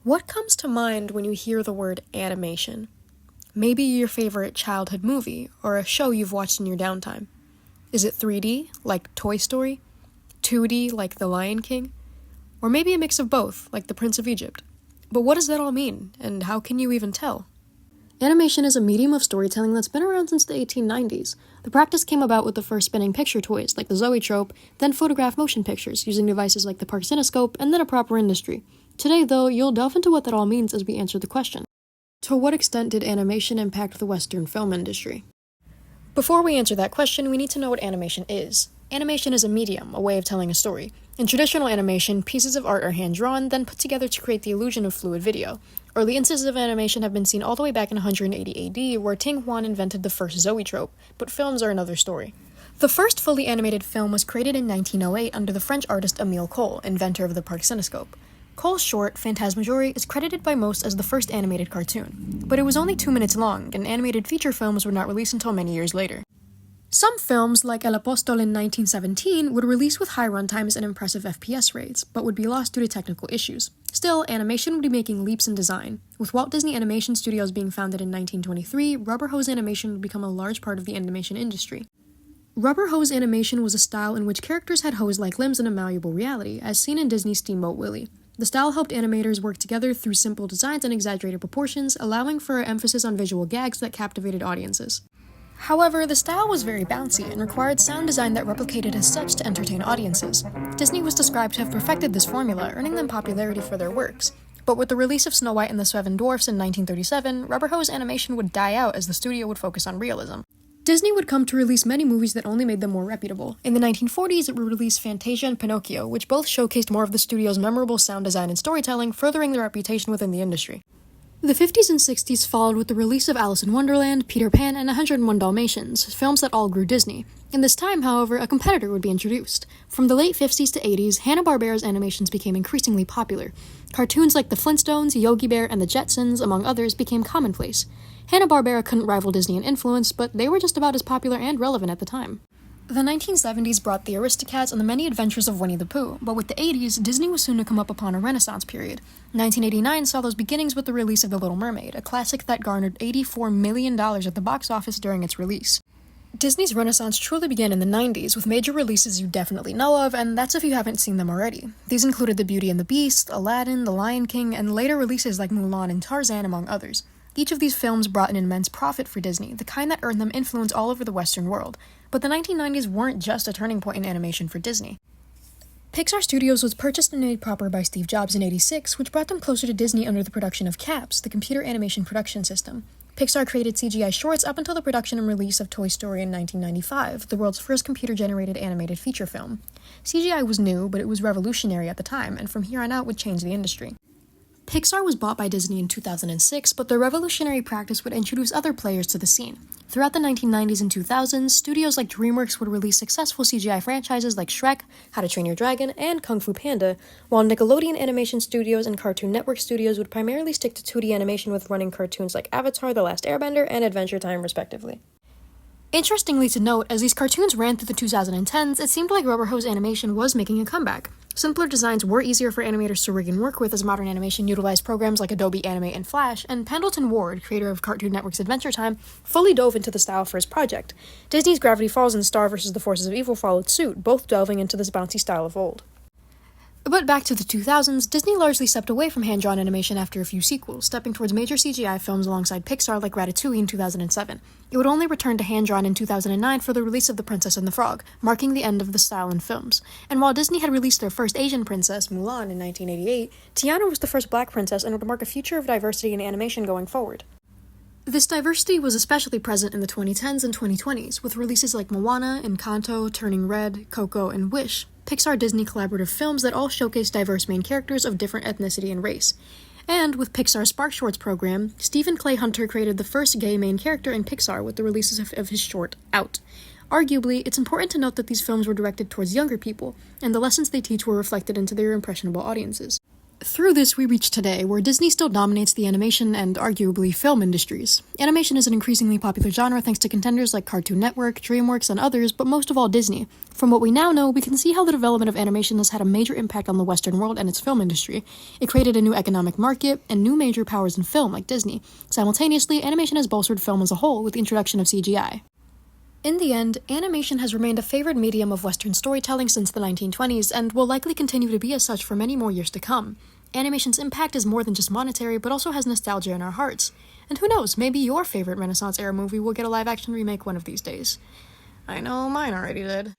What comes to mind when you hear the word animation? Maybe your favorite childhood movie, or a show you've watched in your downtime. Is it 3D, like Toy Story? 2D, like The Lion King? Or maybe a mix of both, like The Prince of Egypt? But what does that all mean, and how can you even tell? Animation is a medium of storytelling that's been around since the 1890s. The practice came about with the first spinning picture toys, like the zoetrope, then photograph motion pictures, using devices like the Parkinsoscope, and then a proper industry. Today, though, you'll delve into what that all means as we answer the question. To what extent did animation impact the Western film industry? Before we answer that question, we need to know what animation is. Animation is a medium, a way of telling a story. In traditional animation, pieces of art are hand-drawn, then put together to create the illusion of fluid video. Early instances of animation have been seen all the way back in 180 AD, where Ting Huan invented the first zoetrope, but films are another story. The first fully animated film was created in 1908 under the French artist Émile Cohl, inventor of the Parkinsoscope. Cole's short, Phantasmagorie, is credited by most as the first animated cartoon, but it was only 2 minutes long, and animated feature films were not released until many years later. Some films, like El Apóstol in 1917, would release with high runtimes and impressive FPS rates, but would be lost due to technical issues. Still, animation would be making leaps in design. With Walt Disney Animation Studios being founded in 1923, rubber hose animation would become a large part of the animation industry. Rubber hose animation was a style in which characters had hose-like limbs in a malleable reality, as seen in Disney's Steamboat Willie. The style helped animators work together through simple designs and exaggerated proportions, allowing for an emphasis on visual gags that captivated audiences. However, the style was very bouncy and required sound design that replicated as such to entertain audiences. Disney was described to have perfected this formula, earning them popularity for their works. But with the release of Snow White and the Seven Dwarfs in 1937, rubber hose animation would die out as the studio would focus on realism. Disney would come to release many movies that only made them more reputable. In the 1940s, it would release Fantasia and Pinocchio, which both showcased more of the studio's memorable sound design and storytelling, furthering their reputation within the industry. The 50s and 60s followed with the release of Alice in Wonderland, Peter Pan, and 101 Dalmatians, films that all grew Disney. In this time, however, a competitor would be introduced. From the late 50s to 80s, Hanna-Barbera's animations became increasingly popular. Cartoons like the Flintstones, Yogi Bear, and the Jetsons, among others, became commonplace. Hanna-Barbera couldn't rival Disney in influence, but they were just about as popular and relevant at the time. The 1970s brought the Aristocats and the many adventures of Winnie the Pooh, but with the 80s, Disney was soon to come up upon a renaissance period. 1989 saw those beginnings with the release of The Little Mermaid, a classic that garnered $84 million at the box office during its release. Disney's renaissance truly began in the 90s, with major releases you definitely know of, and that's if you haven't seen them already. These included The Beauty and the Beast, Aladdin, The Lion King, and later releases like Mulan and Tarzan, among others. Each of these films brought an immense profit for Disney, the kind that earned them influence all over the Western world. But the 1990s weren't just a turning point in animation for Disney. Pixar Studios was purchased and made proper by Steve Jobs in '86, which brought them closer to Disney under the production of CAPS, the computer animation production system. Pixar created CGI shorts up until the production and release of Toy Story in 1995, the world's first computer-generated animated feature film. CGI was new, but it was revolutionary at the time, and from here on out would change the industry. Pixar was bought by Disney in 2006, but their revolutionary practice would introduce other players to the scene. Throughout the 1990s and 2000s, studios like DreamWorks would release successful CGI franchises like Shrek, How to Train Your Dragon, and Kung Fu Panda, while Nickelodeon Animation Studios and Cartoon Network Studios would primarily stick to 2D animation with running cartoons like Avatar: The Last Airbender and Adventure Time, respectively. Interestingly to note, as these cartoons ran through the 2010s, it seemed like rubber hose animation was making a comeback. Simpler designs were easier for animators to rig and work with as modern animation utilized programs like Adobe Animate and Flash, and Pendleton Ward, creator of Cartoon Network's Adventure Time, fully dove into the style for his project. Disney's Gravity Falls and Star vs. the Forces of Evil followed suit, both delving into this bouncy style of old. But back to the 2000s, Disney largely stepped away from hand-drawn animation after a few sequels, stepping towards major CGI films alongside Pixar like Ratatouille in 2007. It would only return to hand-drawn in 2009 for the release of The Princess and the Frog, marking the end of the style in films. And while Disney had released their first Asian princess, Mulan, in 1988, Tiana was the first black princess and would mark a future of diversity in animation going forward. This diversity was especially present in the 2010s and 2020s, with releases like Moana, Encanto, Turning Red, Coco, and Wish, Pixar-Disney collaborative films that all showcase diverse main characters of different ethnicity and race. And with Pixar's Spark Shorts program, Stephen Clay Hunter created the first gay main character in Pixar with the releases of his short, Out. Arguably, it's important to note that these films were directed towards younger people, and the lessons they teach were reflected into their impressionable audiences. Through this, we reach today, where Disney still dominates the animation and arguably film industries. Animation is an increasingly popular genre thanks to contenders like Cartoon Network, DreamWorks, and others, but most of all Disney. From what we now know, we can see how the development of animation has had a major impact on the Western world and its film industry. It created a new economic market and new major powers in film, like Disney. Simultaneously, animation has bolstered film as a whole with the introduction of CGI. In the end, animation has remained a favored medium of Western storytelling since the 1920s and will likely continue to be as such for many more years to come. Animation's impact is more than just monetary, but also has nostalgia in our hearts. And who knows, maybe your favorite Renaissance-era movie will get a live-action remake one of these days. I know mine already did.